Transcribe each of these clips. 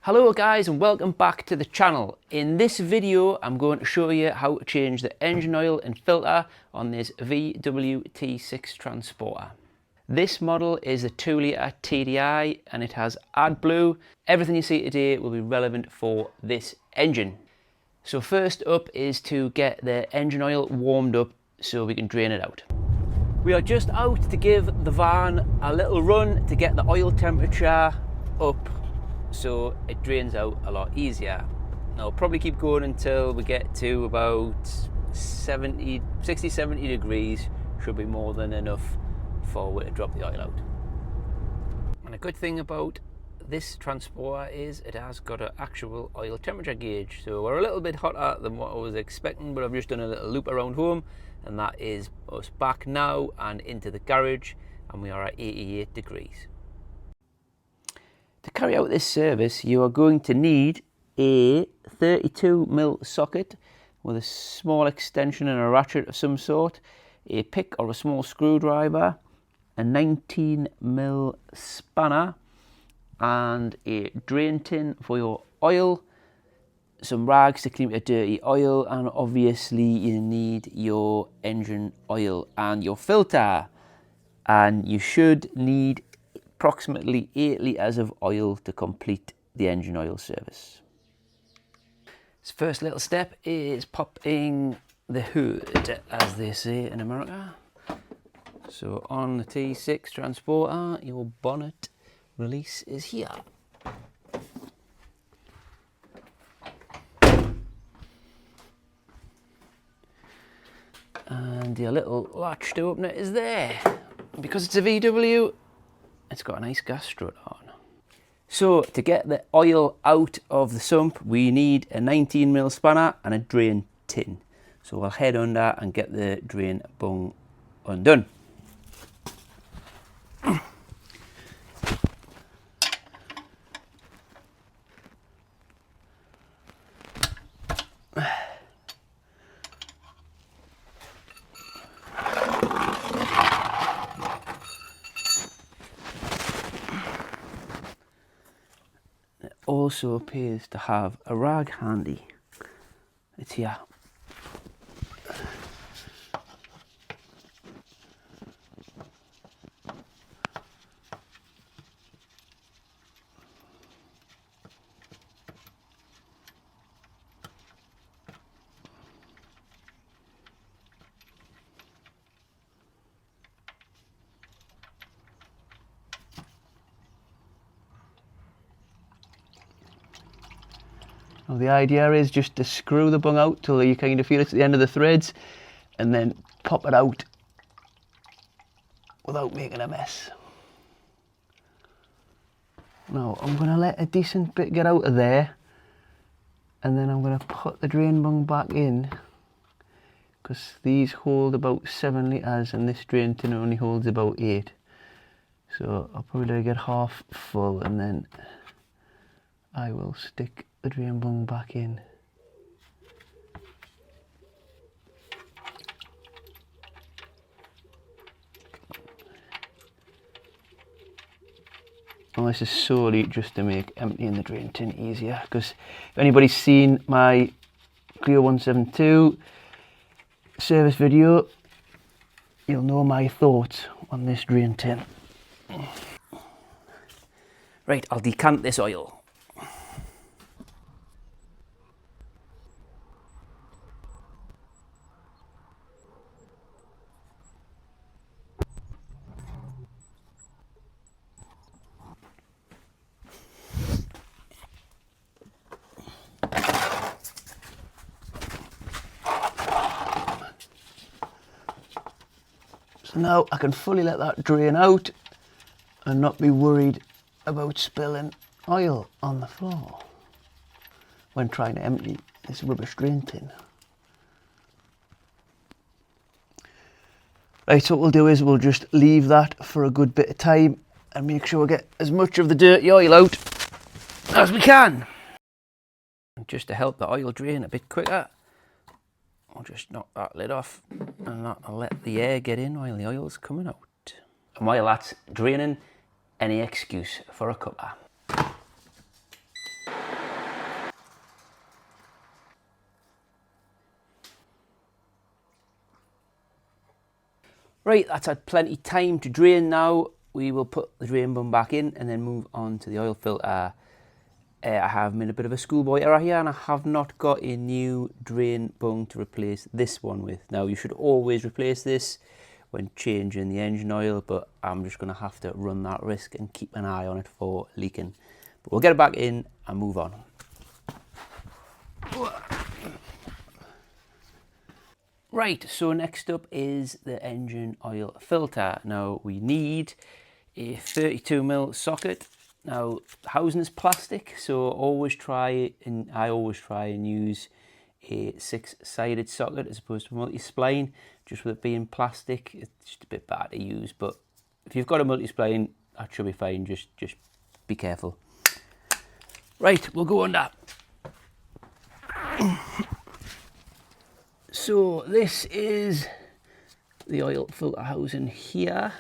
Hello guys and welcome back to the channel. In this video I'm going to show you how to change the engine oil and filter on this VW T6 Transporter. This model is a 2 litre TDI and it has AdBlue. Everything you see today will be relevant for this engine. So first up is to get the engine oil warmed up so we can drain it out. We are just out to give the van a little run to get the oil temperature up so it drains out a lot easier. Now we'll probably keep going until we get to about 60-70 degrees. Should be more than enough for to drop the oil out. And a good thing about this transporter is it has got an actual oil temperature gauge, so we're a little bit hotter than what I was expecting, but I've just done a little loop around home and that is us back now and into the garage, and we are at 88 degrees. To carry out this service you are going to need a 32mm socket with a small extension and a ratchet of some sort, a pick or a small screwdriver, a 19mm spanner and a drain tin for your oil, some rags to clean up your dirty oil, and obviously you need your engine oil and your filter, and you should need approximately 8 litres of oil to complete the engine oil service. This first little step is popping the hood, as they say in America. So on the T6 Transporter, your bonnet release is here. And your little latch to open it is there. Because it's a VW, it's got a nice gas strut on. So to get the oil out of the sump, we need a 19mm spanner and a drain tin. So we'll head under and get the drain bung undone. Also appears to have a rag handy. It's here. Now the idea is just to screw the bung out till you kind of feel it's at the end of the threads and then pop it out without making a mess. Now I'm going to let a decent bit get out of there and then I'm going to put the drain bung back in, because these hold about 7 litres and this drain tin only holds about 8. So I'll probably get half full and then I will stick the drain bung back in. And this is solely just to make emptying the drain tin easier, because if anybody's seen my Clio 172 service video, you'll know my thoughts on this drain tin. Right, I'll decant this oil. So now I can fully let that drain out and not be worried about spilling oil on the floor when trying to empty this rubbish drain tin. Right, so what we'll do is we'll just leave that for a good bit of time and make sure we get as much of the dirty oil out as we can. And just to help the oil drain a bit quicker, I'll just knock that lid off and that'll let the air get in while the oil's coming out. And while that's draining, any excuse for a cuppa. Right, that's had plenty of time to drain now. We will put the drain bung back in and then move on to the oil filter. I have made a bit of a schoolboy error here, and I have not got a new drain bung to replace this one with. Now, you should always replace this when changing the engine oil, but I'm just going to have to run that risk and keep an eye on it for leaking. But we'll get it back in and move on. Right, so next up is the engine oil filter. Now, we need a 32mm socket. Now, the housing is plastic, so I always try and use a 6-sided socket as opposed to multi-spline. Just with it being plastic, it's just a bit bad to use, but if you've got a multi-spline, that should be fine. Just be careful. Right, we'll go on that. So this is the oil filter housing here.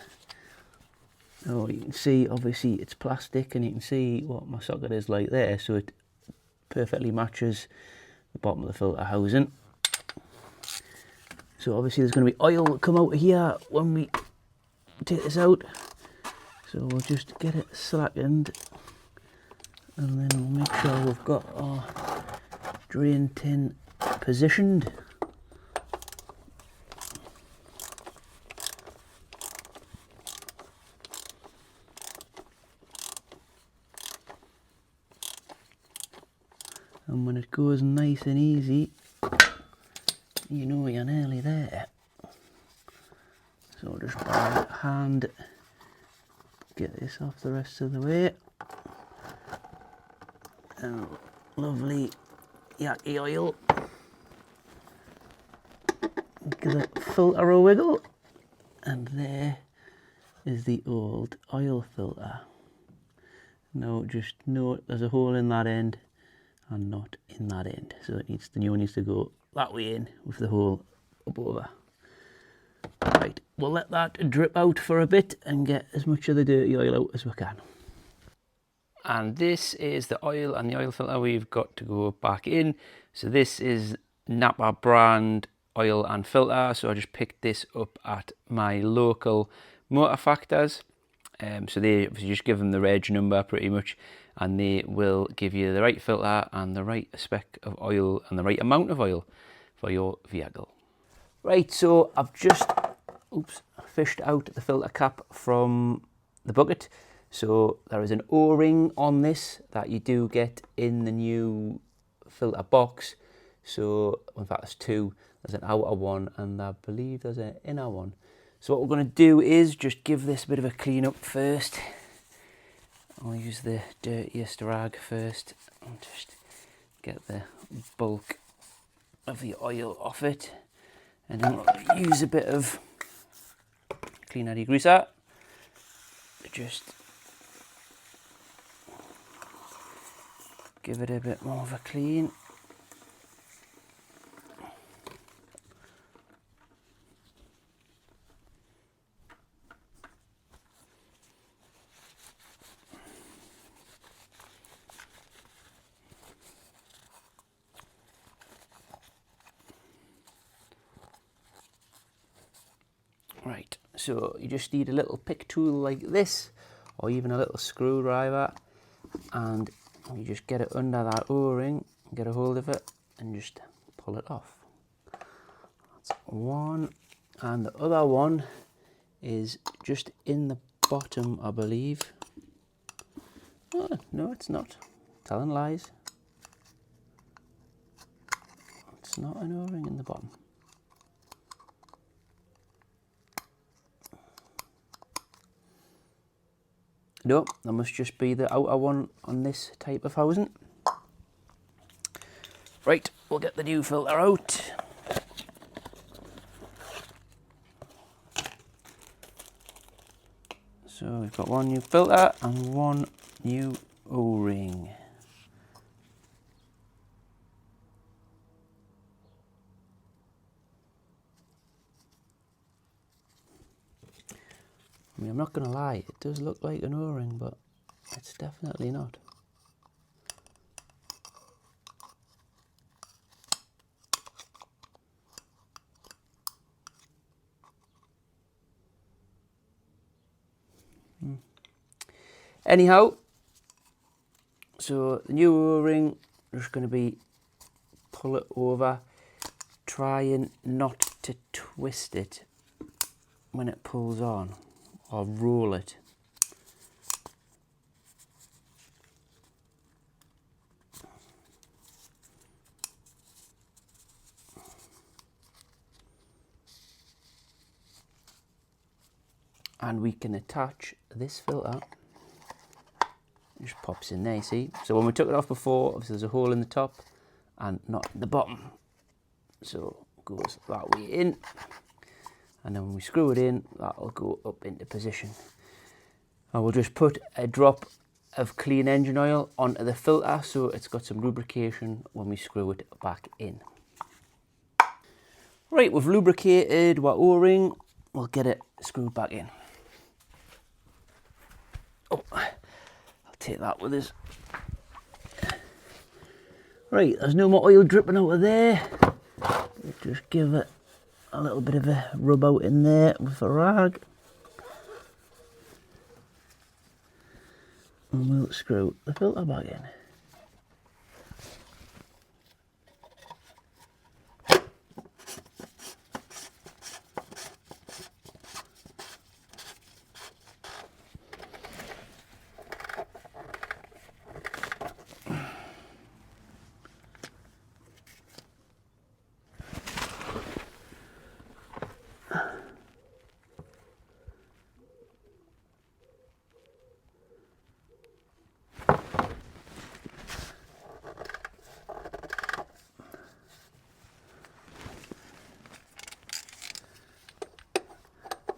Now you can see, obviously it's plastic, and you can see what my socket is like there, so it perfectly matches the bottom of the filter housing. So obviously there's going to be oil that come out of here when we take this out, so we'll just get it slackened, and then we'll make sure we've got our drain tin positioned. And when it goes nice and easy, you know you're nearly there. So just by hand, get this off the rest of the way. And lovely yaki oil. Give the filter a wiggle. And there is the old oil filter. Now just note there's a hole in that end and not in that end, so the new one needs to go that way in with the hole up over. Right, we'll let that drip out for a bit and get as much of the dirty oil out as we can. And this is the oil and the oil filter we've got to go back in. So this is Napa brand oil and filter, so I just picked this up at my local motor factors. So they obviously just give them the reg number pretty much, and they will give you the right filter and the right spec of oil and the right amount of oil for your vehicle. Right, so I've just fished out the filter cap from the bucket. So there is an O-ring on this that you do get in the new filter box. So in fact there's two. There's an outer one and I believe there's an inner one. So what we're going to do is just give this a bit of a clean up first. I'll use the dirtiest rag first and just get the bulk of the oil off it. And then we'll use a bit of clean degreaser to just give it a bit more of a clean. Right, so you just need a little pick tool like this, or even a little screwdriver, and you just get it under that O-ring, get a hold of it, and just pull it off. That's one, and the other one is just in the bottom, I believe. Oh, no, it's not. Telling lies. It's not an O-ring in the bottom. No, that must just be the outer one on this type of housing. Right, we'll get the new filter out. So we've got one new filter and one new O-ring. I mean, I'm not going to lie, it does look like an O-ring, but it's definitely not. Anyhow, so the new O-ring, just going to be pull it over, trying not to twist it when it pulls on, or roll it. And we can attach this filter. It just pops in there, see? So when we took it off before, obviously there's a hole in the top and not in the bottom. So it goes that way in. And then when we screw it in, that'll go up into position. I will just put a drop of clean engine oil onto the filter so it's got some lubrication when we screw it back in. Right, we've lubricated our O-ring. We'll get it screwed back in. Oh, I'll take that with us. Right, there's no more oil dripping out of there. Just give it a little bit of a rub out in there with a rag. And we'll screw the filter back in.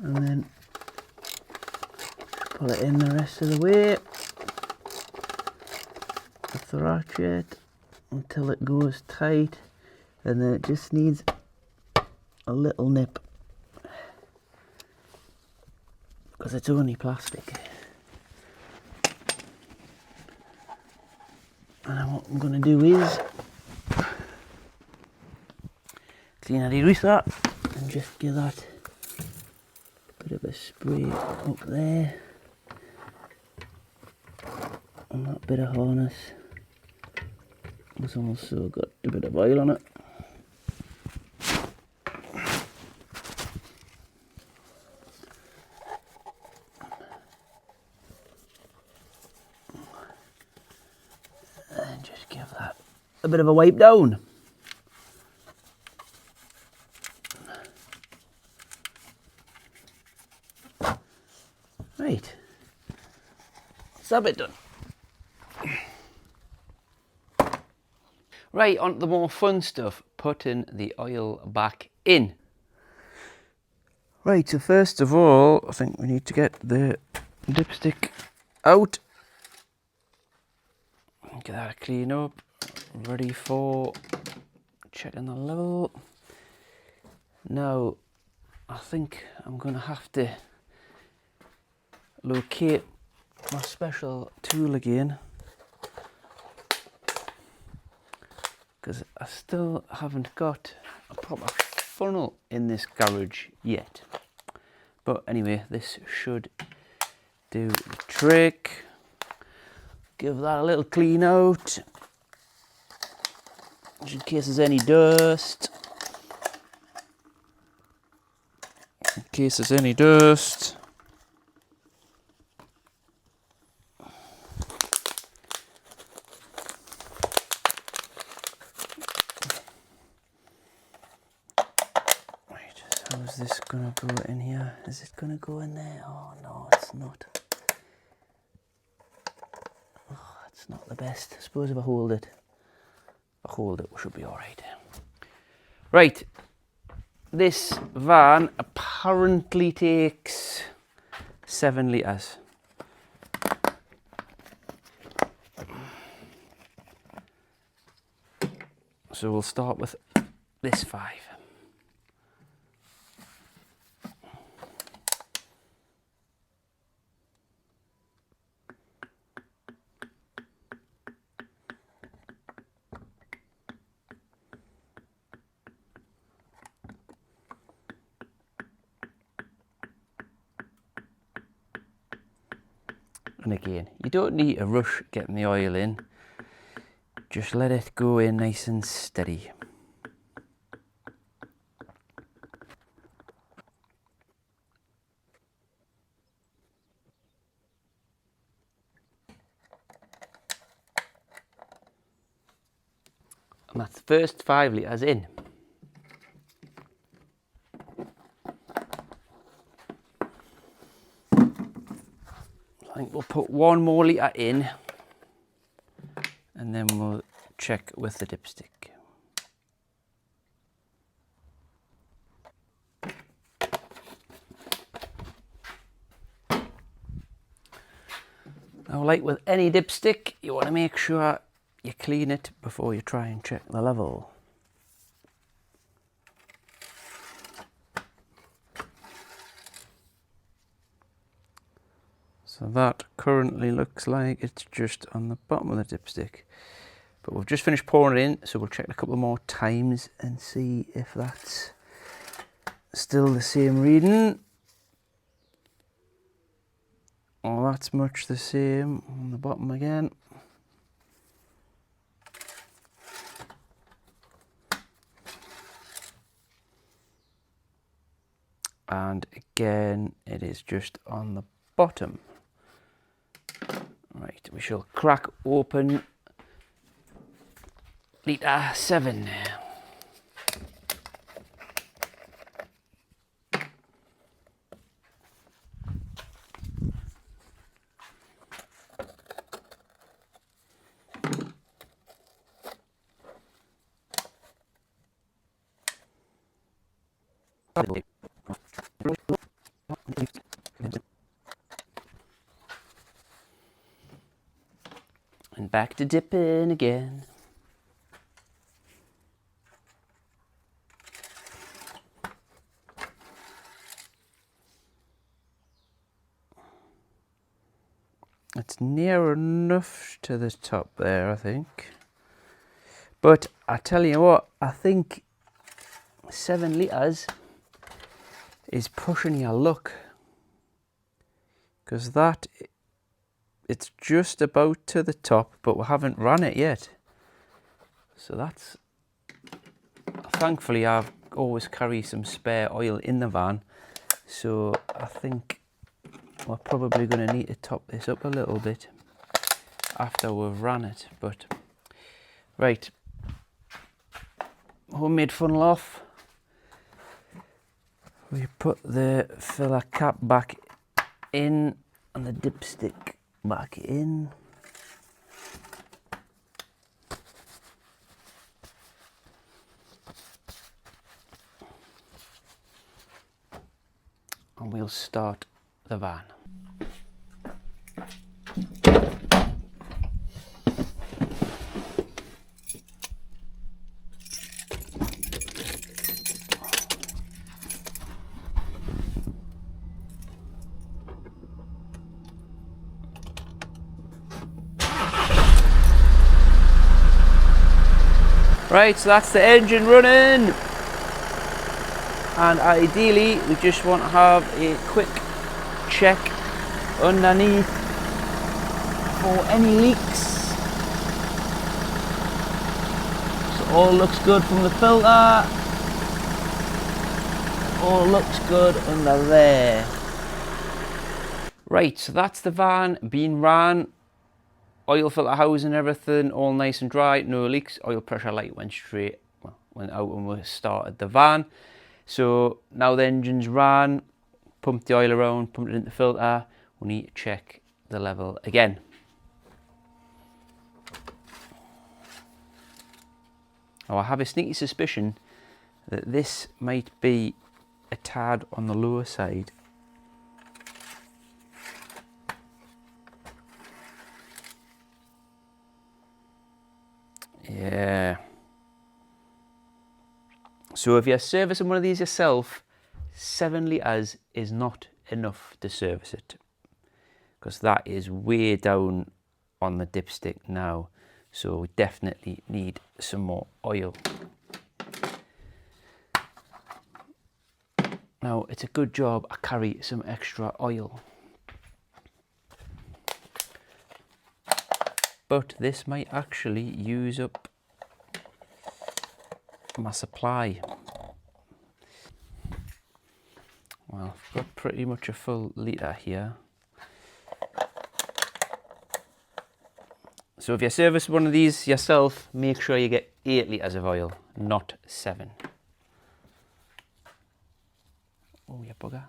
And then pull it in the rest of the way with the ratchet until it goes tight, and then it just needs a little nip because it's only plastic. And then what I'm going to do is clean the eraser and just give that bit of a spray up there on that bit of harness. It's also got a bit of oil on it. And just give that a bit of a wipe down. Right, that's that bit done. Right, on to the more fun stuff, putting the oil back in. Right, so first of all, I think we need to get the dipstick out. Get that clean up, ready for checking the level. Now, I think I'm going to have to locate my special tool again, because I still haven't got a proper funnel in this garage yet. But anyway, this should do the trick. Give that a little clean out, just in case there's any dust. In case there's any dust. How's this gonna go in here? Is it gonna go in there? Oh no, it's not. Oh, it's not the best. I suppose if I hold it, we should be alright. Right, this van apparently takes 7 litres. So we'll start with this 5. And again, you don't need to rush getting the oil in. Just let it go in nice and steady. And that's the first 5 litres in. I think we'll put 1 more litre in and then we'll check with the dipstick. Now, like with any dipstick, you want to make sure you clean it before you try and check the level. So that currently looks like it's just on the bottom of the dipstick. But we've just finished pouring it in, so we'll check it a couple more times and see if that's still the same reading. Oh, that's much the same on the bottom again. And again, it is just on the bottom. Right, we shall crack open litre 7. And back to dipping again. It's near enough to the top there, I think. But I tell you what, I think 7 litres is pushing your luck. Because that, it's just about to the top, but we haven't run it yet. So that's, thankfully I've always carry some spare oil in the van. So I think we're probably going to need to top this up a little bit after we've run it. But right, homemade funnel off. We put the filler cap back in and the dipstick back in. And we'll start the van. Right, so that's the engine running. And ideally, we just want to have a quick check underneath for any leaks. So all looks good from the filter. All looks good under there. Right, so that's the van being ran. Oil filter housing, everything all nice and dry, no leaks. Oil pressure light went straight, well, went out when we started the van. So now the engine's ran, pumped the oil around, pumped it into the filter. We need to check the level again. Now I have a sneaky suspicion that this might be a tad on the lower side. Yeah. So if you're servicing one of these yourself, 7 litres is not enough to service it, because that is way down on the dipstick now. So we definitely need some more oil. Now it's a good job I carry some extra oil. but this might actually use up my supply. Well, I've got pretty much a full litre here. So if you service one of these yourself, make sure you get 8 litres of oil, not 7. Oh, you bugger.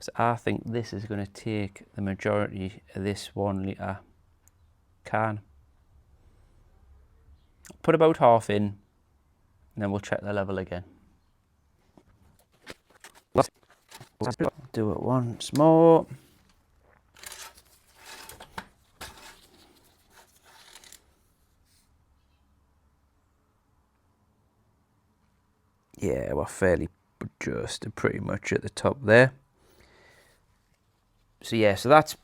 So I think this is going to take the majority of this 1 litre can. Put about half in, and then we'll check the level again. Do it once more. Yeah, we're fairly adjusted pretty much at the top there. So yeah, so that's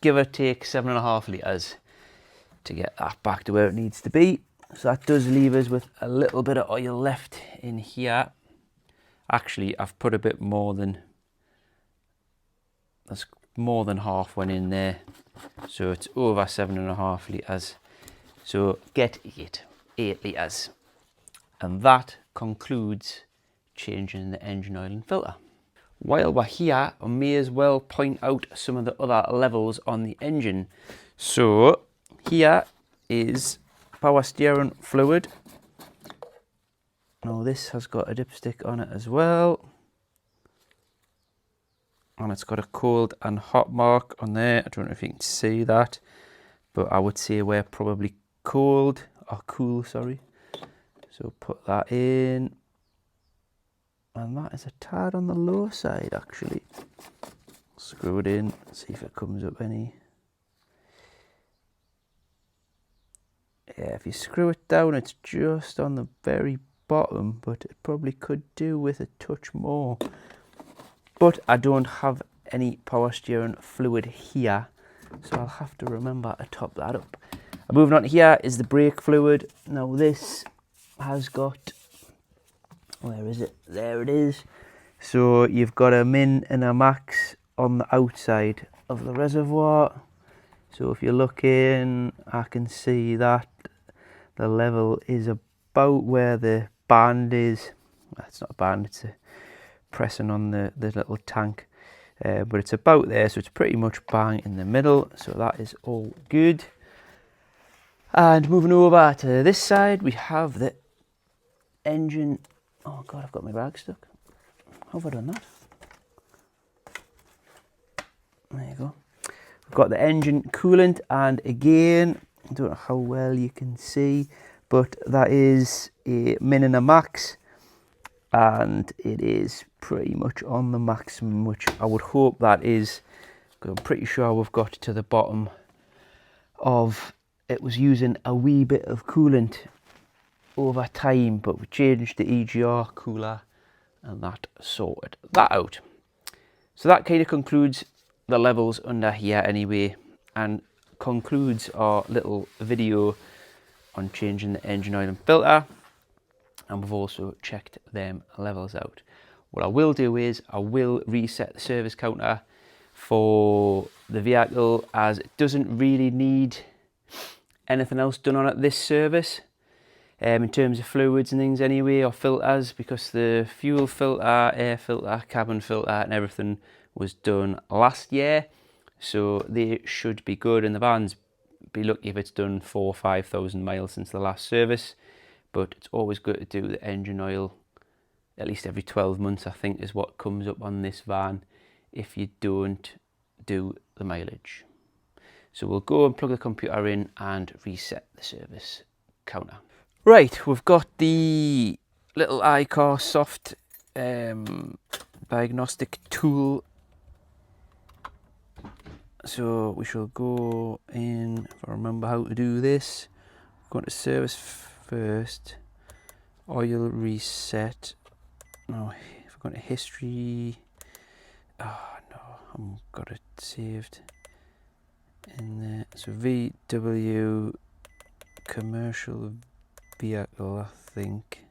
give or take 7.5 litres to get that back to where it needs to be. So that does leave us with a little bit of oil left in here. Actually, I've put a bit more than, there's more than half went in there. So it's over 7.5 litres. So get 8 litres. And that concludes changing the engine oil and filter. While we're here, I may as well point out some of the other levels on the engine. So here is power steering fluid. Now this has got a dipstick on it as well. And it's got a cold and hot mark on there. I don't know if you can see that, but I would say we're probably cold, or cool, sorry. So put that in. And that is a tad on the low side, actually. Screw it in, see if it comes up any. Yeah, if you screw it down, it's just on the very bottom, but it probably could do with a touch more. But I don't have any power steering fluid here, so I'll have to remember to top that up. Moving on here is the brake fluid. Now this has got, where is it? There it is. So you've got a min and a max on the outside of the reservoir. So if you're looking, I can see that the level is about where the band is. It's not a band, it's a pressing on the little tank. But it's about there, so it's pretty much bang in the middle. So that is all good. And moving over to this side, we have the engine. Oh God, I've got my bag stuck. How have I done that? There you go. We've got the engine coolant, and again, I don't know how well you can see, but that is a min and a max, and it is pretty much on the maximum, which I would hope that is, because I'm pretty sure we've got to the bottom of, it was using a wee bit of coolant over time, but we changed the EGR cooler and that sorted that out. So that kind of concludes the levels under here anyway, and concludes our little video on changing the engine oil and filter. And we've also checked them levels out. What I will do is I will reset the service counter for the vehicle, as it doesn't really need anything else done on it this service, in terms of fluids and things anyway, or filters, because the fuel filter, air filter, cabin filter and everything was done last year, so they should be good, and the van's be lucky if it's done 4,000 or 5,000 miles since the last service. But it's always good to do the engine oil at least every 12 months, I think, is what comes up on this van if you don't do the mileage. So we'll go and plug the computer in and reset the service counter. Right, we've got the little iCar soft diagnostic tool. So we shall go in, if I remember how to do this, go into service first, oil reset. No, if I go into history, oh no, I've got it saved in there. So VW commercial vehicle, I think.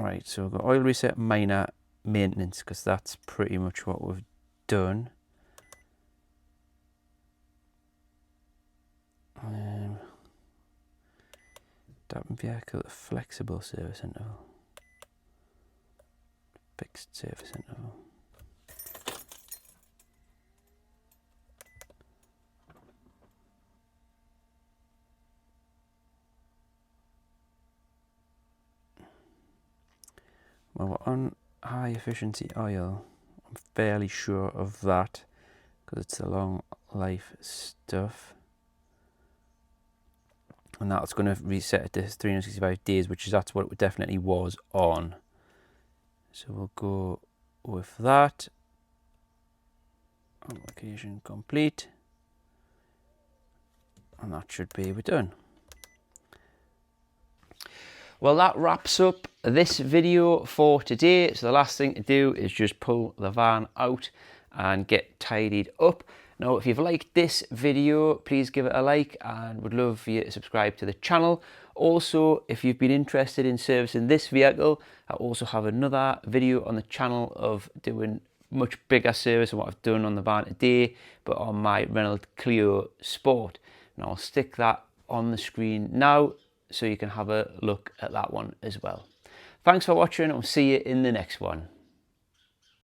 Right, so we've got oil reset, minor maintenance, because that's pretty much what we've done. Dampen vehicle, flexible service interval, fixed service interval. Well, we're on high efficiency oil. I'm fairly sure of that because it's the long life stuff. And that's going to reset it to 365 days, which is that's what it definitely was on. So we'll go with that. Application complete. And that should be done. Well, that wraps up this video for today. So the last thing to do is just pull the van out and get tidied up. Now, if you've liked this video, please give it a like and would love for you to subscribe to the channel. Also, if you've been interested in servicing this vehicle, I also have another video on the channel of doing much bigger service than what I've done on the van today, but on my Renault Clio Sport. And I'll stick that on the screen now so you can have a look at that one as well. Thanks for watching, and I'll see you in the next one.